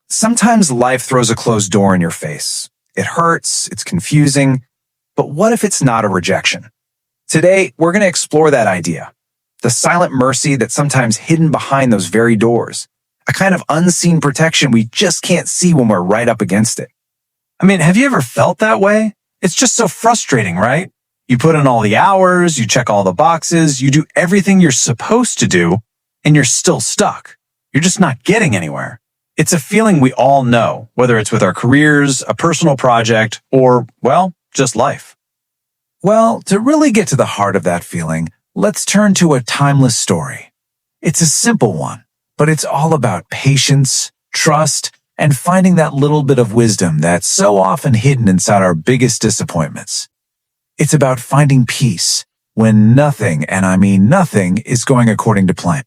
Sometimes life throws a closed door in your face. It hurts, it's confusing, but what if it's not a rejection? Today, we're going to explore that idea. The silent mercy that's sometimes hidden behind those very doors. A kind of unseen protection we just can't see when we're right up against it. Have you ever felt that way? It's just so frustrating, right? You put in all the hours, you check all the boxes, you do everything you're supposed to do, and you're still stuck. You're just not getting anywhere. It's a feeling we all know, whether it's with our careers, a personal project, or, just life. Well, to really get to the heart of that feeling, let's turn to a timeless story. It's a simple one, but it's all about patience, trust, and finding that little bit of wisdom that's so often hidden inside our biggest disappointments. It's about finding peace when nothing, and I mean nothing, is going according to plan.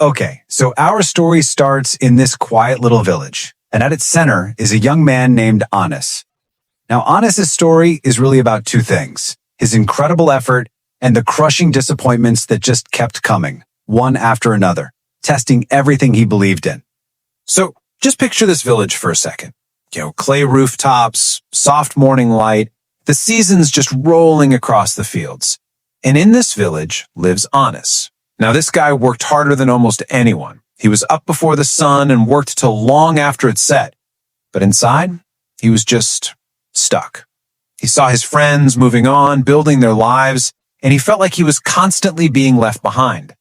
Okay, so our story starts in this quiet little village, and at its center is a young man named Anas. Now, Anas's story is really about two things: his incredible effort and the crushing disappointments that just kept coming, one after another, testing everything he believed in. So just picture this village for a second. Clay rooftops, soft morning light, the seasons just rolling across the fields. And in this village lives Anas. Now, this guy worked harder than almost anyone. He was up before the sun and worked till long after it set. But inside, he was just stuck. He saw his friends moving on, building their lives, and he felt like he was constantly being left behind.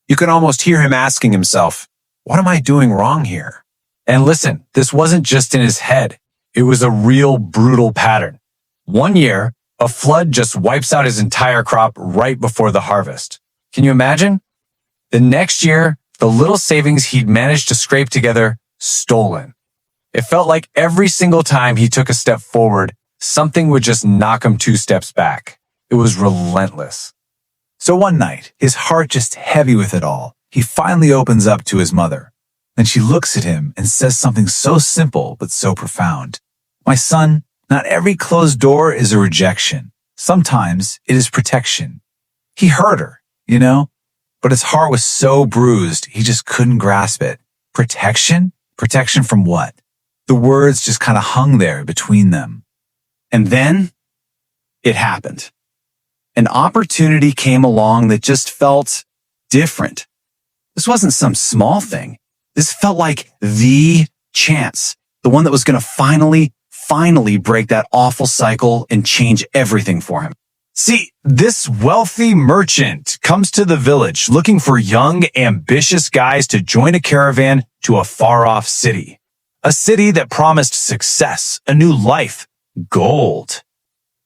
You could almost hear him asking himself, "What am I doing wrong here?" And listen, this wasn't just in his head. It was a real brutal pattern. One year, a flood just wipes out his entire crop right before the harvest. Can you imagine? The next year, the little savings he'd managed to scrape together, stolen. It felt like every single time he took a step forward, something would just knock him 2 steps back. It was relentless. So one night, his heart just heavy with it all, he finally opens up to his mother. Then she looks at him and says something so simple but so profound. "My son, not every closed door is a rejection. Sometimes it is protection." He heard her, but his heart was so bruised, he just couldn't grasp it. Protection? Protection from what? The words just kind of hung there between them. And then it happened. An opportunity came along that just felt different. This wasn't some small thing. This felt like the chance, the one that was going to finally break that awful cycle and change everything for him. See, this wealthy merchant comes to the village looking for young, ambitious guys to join a caravan to a far-off city. A city that promised success, a new life, gold.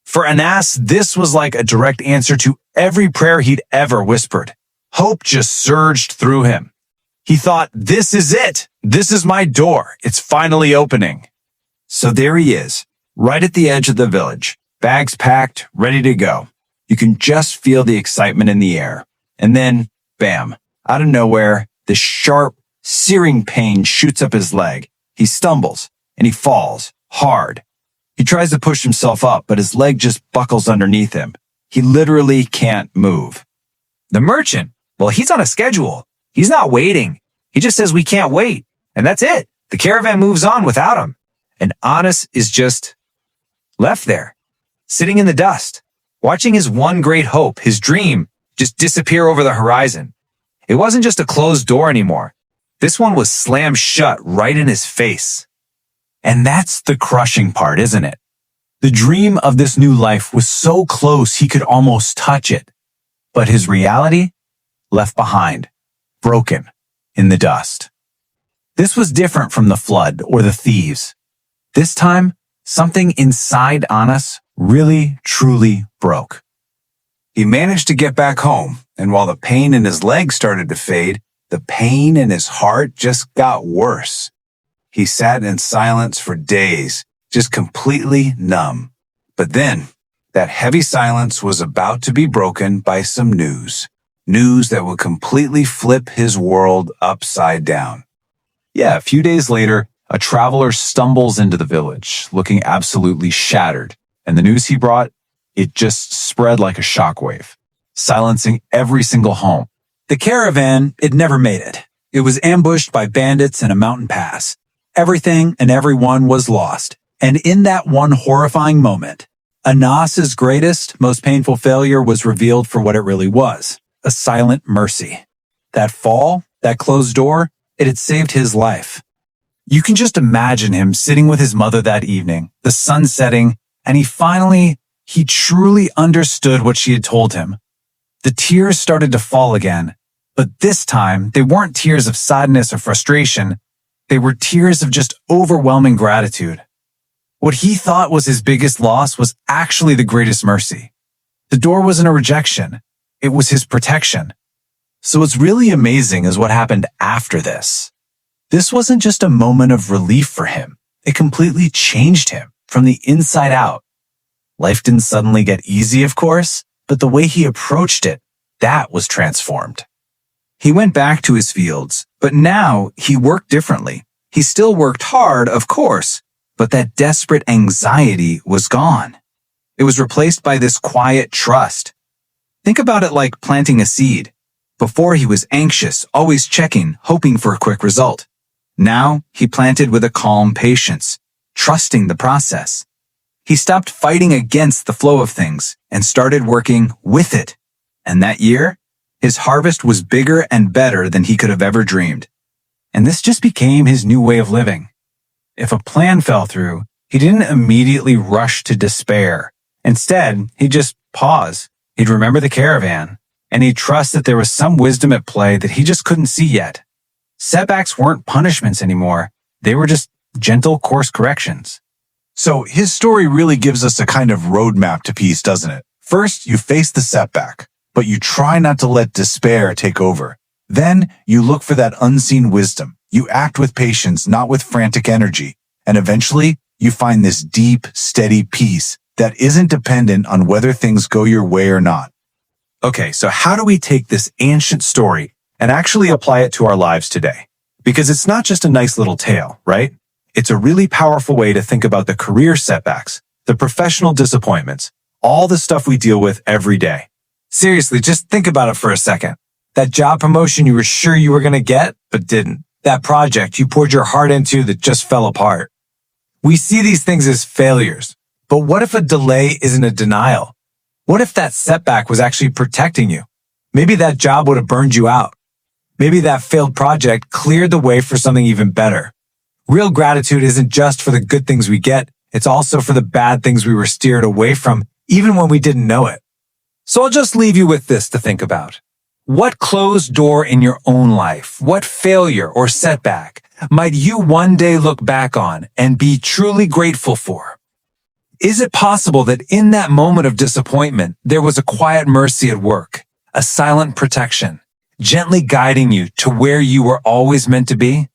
For Anas, this was like a direct answer to every prayer he'd ever whispered. Hope just surged through him. He thought, "This is it. This is my door. It's finally opening." So there he is, right at the edge of the village. Bags packed, ready to go. You can just feel the excitement in the air. And then, bam, out of nowhere, this sharp, searing pain shoots up his leg. He stumbles, and he falls, hard. He tries to push himself up, but his leg just buckles underneath him. He literally can't move. The merchant, well, he's on a schedule. He's not waiting. He just says we can't wait. And that's it. The caravan moves on without him. And Anas is just left there, sitting in the dust, watching his one great hope, his dream, just disappear over the horizon. It wasn't just a closed door anymore. This one was slammed shut right in his face. And that's the crushing part, isn't it? The dream of this new life was so close he could almost touch it. But his reality? Left behind, broken, in the dust. This was different from the flood or the thieves. This time, something inside Anas really, truly broke. He managed to get back home, and while the pain in his leg started to fade, the pain in his heart just got worse. He sat in silence for days, just completely numb. But then, that heavy silence was about to be broken by some news. News that would completely flip his world upside down. Yeah, a few days later, a traveler stumbles into the village, looking absolutely shattered. And the news he brought, it just spread like a shockwave, silencing every single home. The caravan, it never made it. It was ambushed by bandits in a mountain pass. everything and everyone was lost. And in that one horrifying moment, Anas's greatest, most painful failure was revealed for what it really was, a silent mercy. That fall, that closed door, it had saved his life. You can just imagine him sitting with his mother that evening, the sun setting, and he truly understood what she had told him. The tears started to fall again, but this time they weren't tears of sadness or frustration. They were tears of just overwhelming gratitude. What he thought was his biggest loss was actually the greatest mercy. The door wasn't a rejection. It was his protection. So what's really amazing is what happened after this. This wasn't just a moment of relief for him. It completely changed him from the inside out. Life didn't suddenly get easy, of course, but the way he approached it, that was transformed. He went back to his fields, but now he worked differently. He still worked hard, of course, but that desperate anxiety was gone. It was replaced by this quiet trust. Think about it like planting a seed. Before he was anxious, always checking, hoping for a quick result. Now he planted with a calm patience, trusting the process. He stopped fighting against the flow of things and started working with it. And that year, his harvest was bigger and better than he could have ever dreamed. And this just became his new way of living. If a plan fell through, he didn't immediately rush to despair. Instead, he'd just pause. He'd remember the caravan, and he'd trust that there was some wisdom at play that he just couldn't see yet. Setbacks weren't punishments anymore. They were just gentle course corrections. So his story really gives us a kind of roadmap to peace, doesn't it? First, you face the setback, but you try not to let despair take over. Then you look for that unseen wisdom. You act with patience, not with frantic energy. And eventually, you find this deep, steady peace that isn't dependent on whether things go your way or not. Okay, so how do we take this ancient story and actually apply it to our lives today? Because it's not just a nice little tale, right? It's a really powerful way to think about the career setbacks, the professional disappointments, all the stuff we deal with every day. Seriously, just think about it for a second. That job promotion you were sure you were going to get, but didn't. That project you poured your heart into that just fell apart. We see these things as failures, but what if a delay isn't a denial? What if that setback was actually protecting you? Maybe that job would have burned you out. Maybe that failed project cleared the way for something even better. Real gratitude isn't just for the good things we get, it's also for the bad things we were steered away from, even when we didn't know it. So I'll just leave you with this to think about. What closed door in your own life, what failure or setback might you one day look back on and be truly grateful for? Is it possible that in that moment of disappointment, there was a quiet mercy at work, a silent protection, gently guiding you to where you were always meant to be?